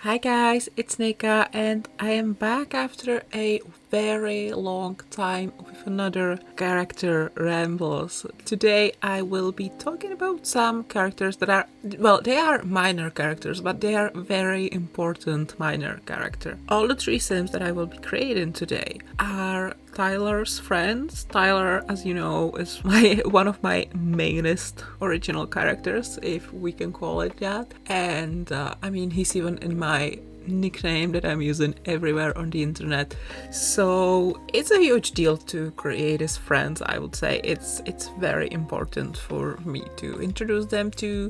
Hi guys, it's Nika and I am back after a very long time with another character rambles. Today I will be talking about some characters that are, they are minor characters, but they are very important minor character. All the three sims that I will be creating today are Tyler's friends. Tyler, as you know, is one of my mainest original characters, if we can call it that. And he's even in my nickname that I'm using everywhere on the internet. So it's a huge deal to create his friends, I would say. It's very important for me to introduce them to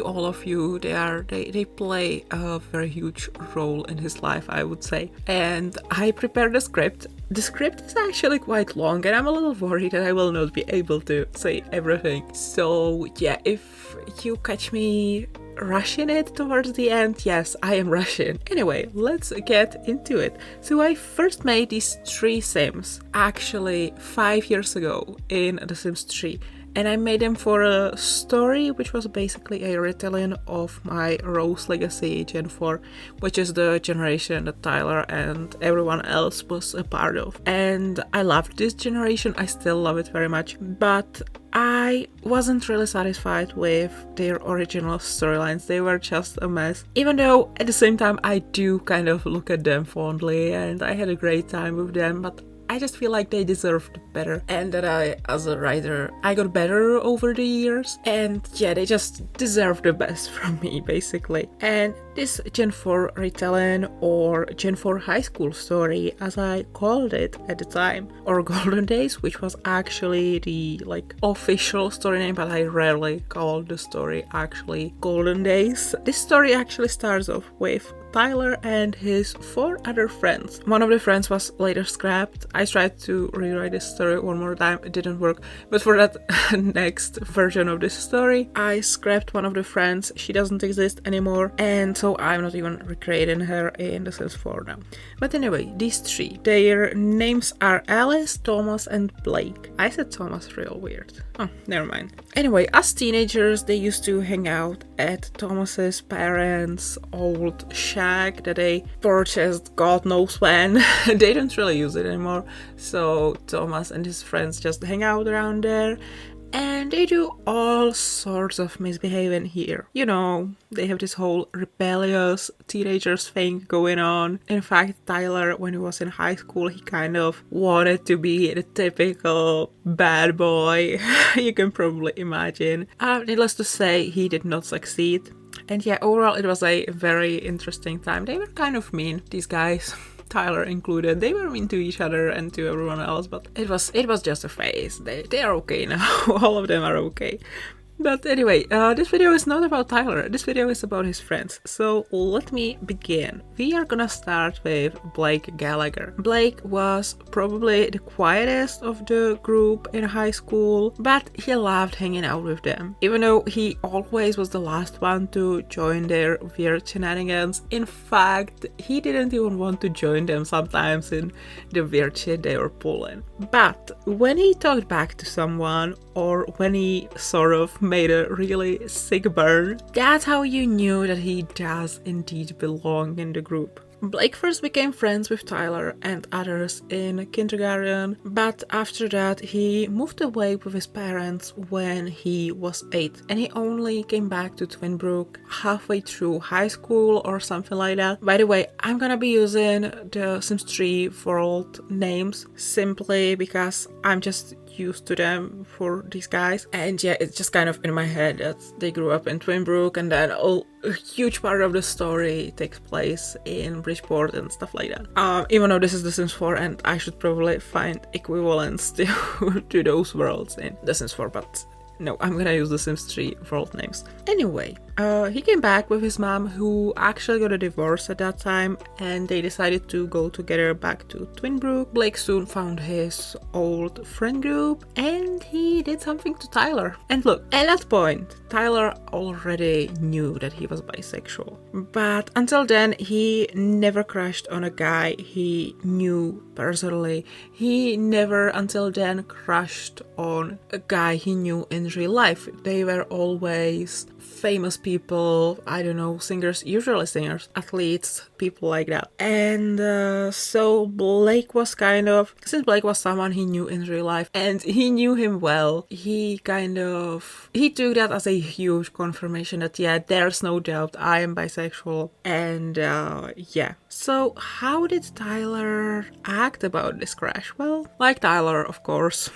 all of you. They play a very huge role in his life, I would say. And I prepared the script. The script is actually quite long and I'm a little worried that I will not be able to say everything. So yeah, if you catch me rushing it towards the end, yes, I am rushing. Anyway, let's get into it. So I first made these three sims actually 5 years ago in The Sims 3. And I made them for a story which was basically a retelling of my Rose Legacy Gen 4, which is the generation that Tyler and everyone else was a part of. And I loved this generation, I still love it very much, but I wasn't really satisfied with their original storylines. They were just a mess. Even though at the same time I do kind of look at them fondly and I had a great time with them, but I just feel like they deserved better, and that I, as a writer, I got better over the years, and yeah, they just deserve the best from me, basically. And this Gen 4 retelling, or Gen 4 high school story, as I called it at the time, or Golden Days, which was actually the official story name, but I rarely call the story actually Golden Days. This story actually starts off with Tyler and his 4 other friends. One of the friends was later scrapped. I tried to rewrite this story one more time, it didn't work. But for that next version of this story, I scrapped one of the friends. She doesn't exist anymore, and so I'm not even recreating her in The Sims 4 now. But anyway, these 3, their names are Alice, Thomas, and Blake. I said Thomas real weird. Oh, never mind. Anyway, as teenagers, they used to hang out at Thomas's parents' old shack that they purchased God knows when. They don't really use it anymore, so Thomas and his friends just hang out around there, and they do all sorts of misbehaving here. You know, they have this whole rebellious teenagers thing going on. In fact, Tyler, when he was in high school, he kind of wanted to be the typical bad boy. You can probably imagine. Needless to say, he did not succeed. And yeah, overall it was a very interesting time. They were kind of mean, these guys. Tyler included. They were mean to each other and to everyone else, but it was just a phase. They are okay now. All of them are okay. But anyway, this video is not about Tyler, this video is about his friends. So let me begin. We are gonna start with Blake Gallagher. Blake was probably the quietest of the group in high school, but he loved hanging out with them. Even though he always was the last one to join their weird shenanigans. In fact, he didn't even want to join them sometimes in the weird shit they were pulling. But when he talked back to someone, or when he sort of made a really sick burn, that's how you knew that he does indeed belong in the group. Blake first became friends with Tyler and others in kindergarten, but after that he moved away with his parents when he was 8, and he only came back to Twinbrook halfway through high school or something like that. By the way, I'm gonna be using the Sims 3 world names simply because I'm just used to them for these guys, and yeah, it's just kind of in my head that they grew up in Twinbrook, and then a huge part of the story takes place in Bridgeport and stuff like that. Even though this is The Sims 4 and I should probably find equivalents to those worlds in The Sims 4, but no, I'm gonna use The Sims 3 world names. Anyway, he came back with his mom, who actually got a divorce at that time, and they decided to go together back to Twinbrook. Blake soon found his old friend group, and he did something to Tyler. And look, at that point, Tyler already knew that he was bisexual. But until then, he never crushed on a guy he knew personally. He never until then crushed on a guy he knew in real life. They were always famous people, I don't know, singers, usually singers, athletes, people like that. And so Blake was since Blake was someone he knew in real life and he knew him well, he took that as a huge confirmation that, yeah, there's no doubt I am bisexual. And yeah. So how did Tyler act about this crash? Well, like Tyler, of course.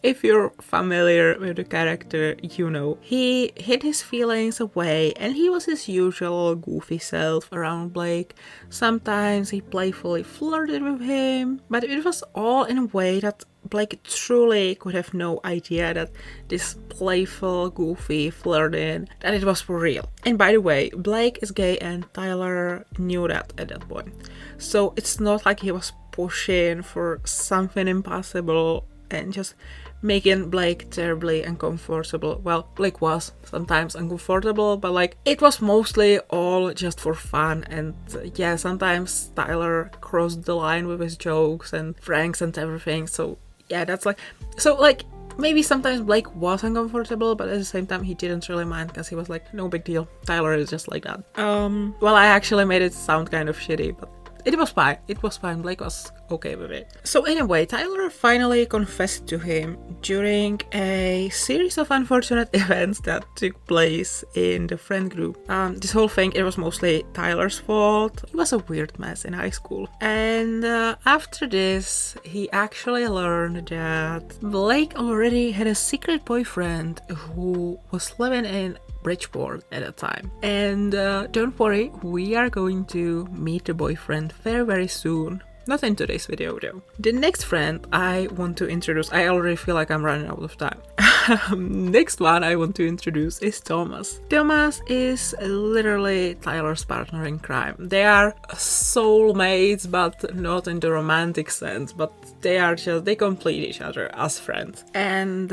If you're familiar with the character, you know, he hid his feelings away and he was his usual goofy self around Blake. Sometimes he playfully flirted with him, but it was all in a way that Blake truly could have no idea that this playful, goofy flirting, that it was for real. And by the way, Blake is gay and Tyler knew that at that point. So it's not like he was pushing for something impossible and just making Blake terribly uncomfortable. Well, Blake was sometimes uncomfortable, but like it was mostly all just for fun. And yeah, sometimes Tyler crossed the line with his jokes and pranks and everything. So yeah, maybe sometimes Blake was uncomfortable, but at the same time he didn't really mind because he was like, no big deal, Tyler is just like that. Well, I actually made it sound kind of shitty, but it was fine. It was fine. Blake was okay with it. So anyway, Tyler finally confessed to him during a series of unfortunate events that took place in the friend group. This whole thing, it was mostly Tyler's fault. He was a weird mess in high school. And after this, he actually learned that Blake already had a secret boyfriend who was living in Bridgeport at the time. And don't worry, we are going to meet the boyfriend very, very soon. Not in today's video though. The next friend I want to introduce, I already feel like I'm running out of time. Next one I want to introduce is Thomas. Thomas is literally Tyler's partner in crime. They are soulmates, but not in the romantic sense, but they complete each other as friends. And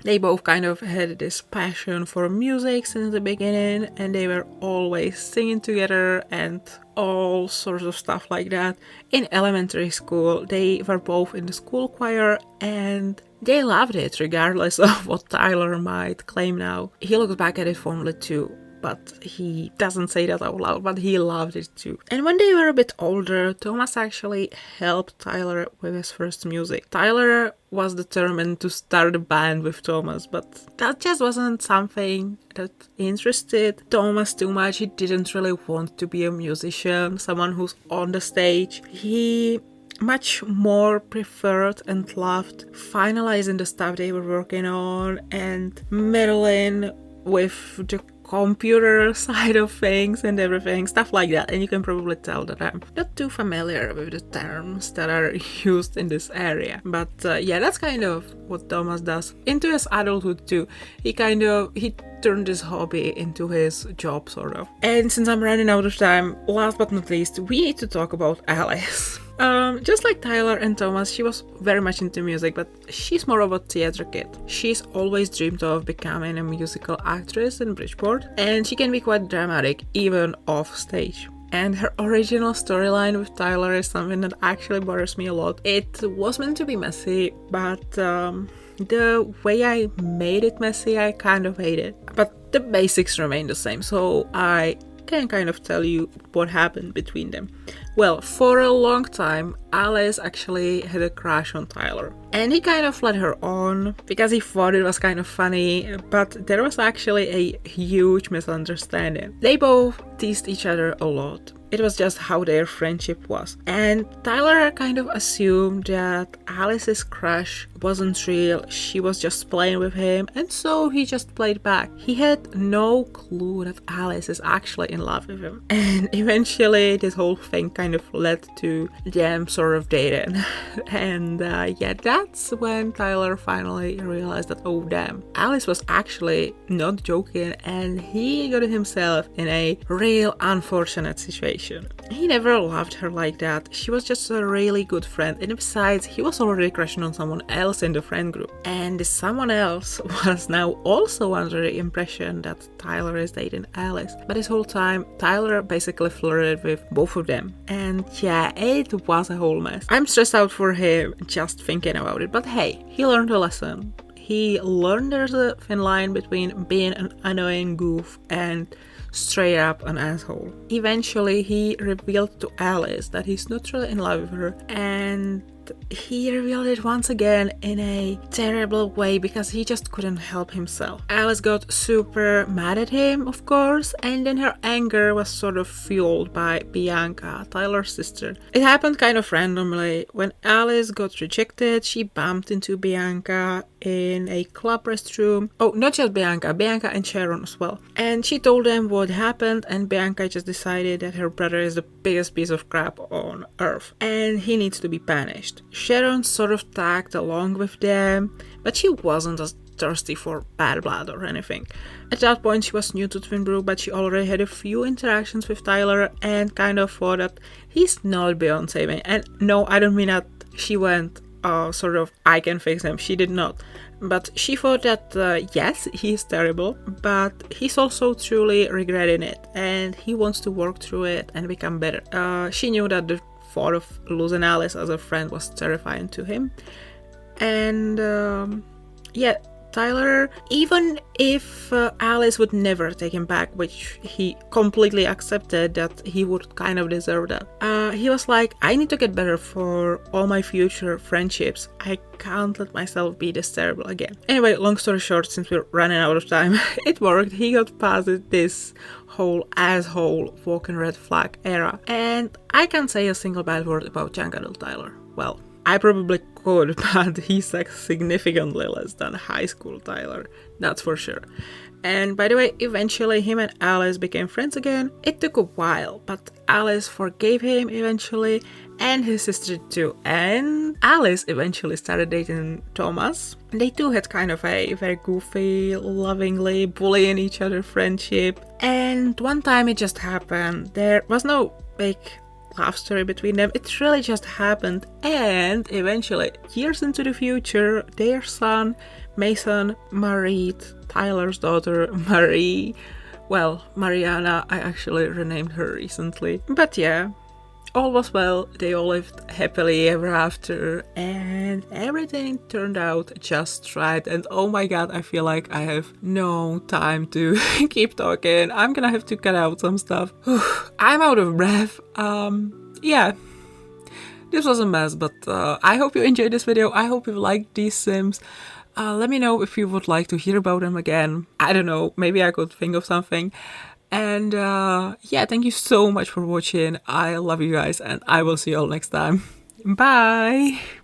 they both kind of had this passion for music since the beginning, and they were always singing together and all sorts of stuff like that. In elementary school, they were both in the school choir and they loved it regardless of what Tyler might claim now. He looks back at it fondly too, but he doesn't say that out loud, but he loved it too. And when they were a bit older, Thomas actually helped Tyler with his first music. Tyler was determined to start a band with Thomas, but that just wasn't something that interested Thomas too much. He didn't really want to be a musician, someone who's on the stage. He much more preferred and loved finalizing the stuff they were working on and meddling with the computer side of things and everything, stuff like that. And you can probably tell that I'm not too familiar with the terms that are used in this area. But yeah, that's kind of what Thomas does. Into his adulthood too, he turned this hobby into his job, sort of. And since I'm running out of time, last but not least, we need to talk about Alice. Just like Tyler and Thomas, she was very much into music, but she's more of a theater kid. She's always dreamed of becoming a musical actress in Bridgeport, and she can be quite dramatic, even off stage. And her original storyline with Tyler is something that actually bothers me a lot. It was meant to be messy, but the way I made it messy, I kind of hate it. But the basics remain the same, so I can kind of tell you what happened between them. Well, for a long time, Alice actually had a crush on Tyler. And he kind of let her on because he thought it was kind of funny, but there was actually a huge misunderstanding. They both teased each other a lot. It was just how their friendship was. And Tyler kind of assumed that Alice's crush wasn't real, she was just playing with him, and so he just played back. He had no clue that Alice is actually in love with him. And eventually this whole thing kind of led to them sort of dating. And yeah, that's when Tyler finally realized that, oh damn, Alice was actually not joking and he got himself in a real unfortunate situation. He never loved her like that. She was just a really good friend, and besides, he was already crushing on someone else in the friend group. And this someone else was now also under the impression that Tyler is dating Alice. But this whole time, Tyler basically flirted with both of them. And yeah, it was a whole mess. I'm stressed out for him just thinking about it, but hey, he learned a lesson. he learned there's a thin line between being an annoying goof and straight up an asshole. Eventually, he revealed to Alice that he's not really in love with her, and he revealed it once again in a terrible way because he just couldn't help himself. Alice got super mad at him, of course, and then her anger was sort of fueled by Bianca, Tyler's sister. It happened kind of randomly. When Alice got rejected, she bumped into Bianca in a club restroom. Oh, not just Bianca and Sharon as well. And she told them what happened, and Bianca just decided that her brother is the biggest piece of crap on earth and he needs to be punished. Sharon sort of tagged along with them, but she wasn't as thirsty for bad blood or anything. At that point, she was new to Twinbrook, but she already had a few interactions with Tyler and kind of thought that he's not beyond saving. And no, I don't mean that she went sort of, I can fix him. She did not. But she thought that, yes, he's terrible, but he's also truly regretting it and he wants to work through it and become better. She knew that the thought of losing Alice as a friend was terrifying to him. And yeah, Tyler, even if Alice would never take him back, which he completely accepted that he would kind of deserve that, he was like, I need to get better for all my future friendships. I can't let myself be this terrible again. Anyway, long story short, since we're running out of time, it worked. He got past this whole asshole walking red flag era. And I can't say a single bad word about young adult Tyler. Well, I probably could, but he's significantly less than high school Tyler, that's for sure. And by the way, eventually him and Alice became friends again. It took a while, but Alice forgave him eventually, and his sister too. And Alice eventually started dating Thomas. They two had kind of a very goofy, lovingly bullying each other friendship. And one time it just happened. There was no big love story between them. It really just happened, and eventually, years into the future, their son Mason married Tyler's daughter Marie. Well, Mariana, I actually renamed her recently. But yeah, all was well. They all lived happily ever after, and everything turned out just right. And oh my god, I feel like I have no time to keep talking. I'm gonna have to cut out some stuff. I'm out of breath. Yeah, this was a mess, but I hope you enjoyed this video. I hope you liked these Sims. Let me know if you would like to hear about them again. I don't know, maybe I could think of something. And yeah, thank you so much for watching. I love you guys, and I will see you all next time. Bye!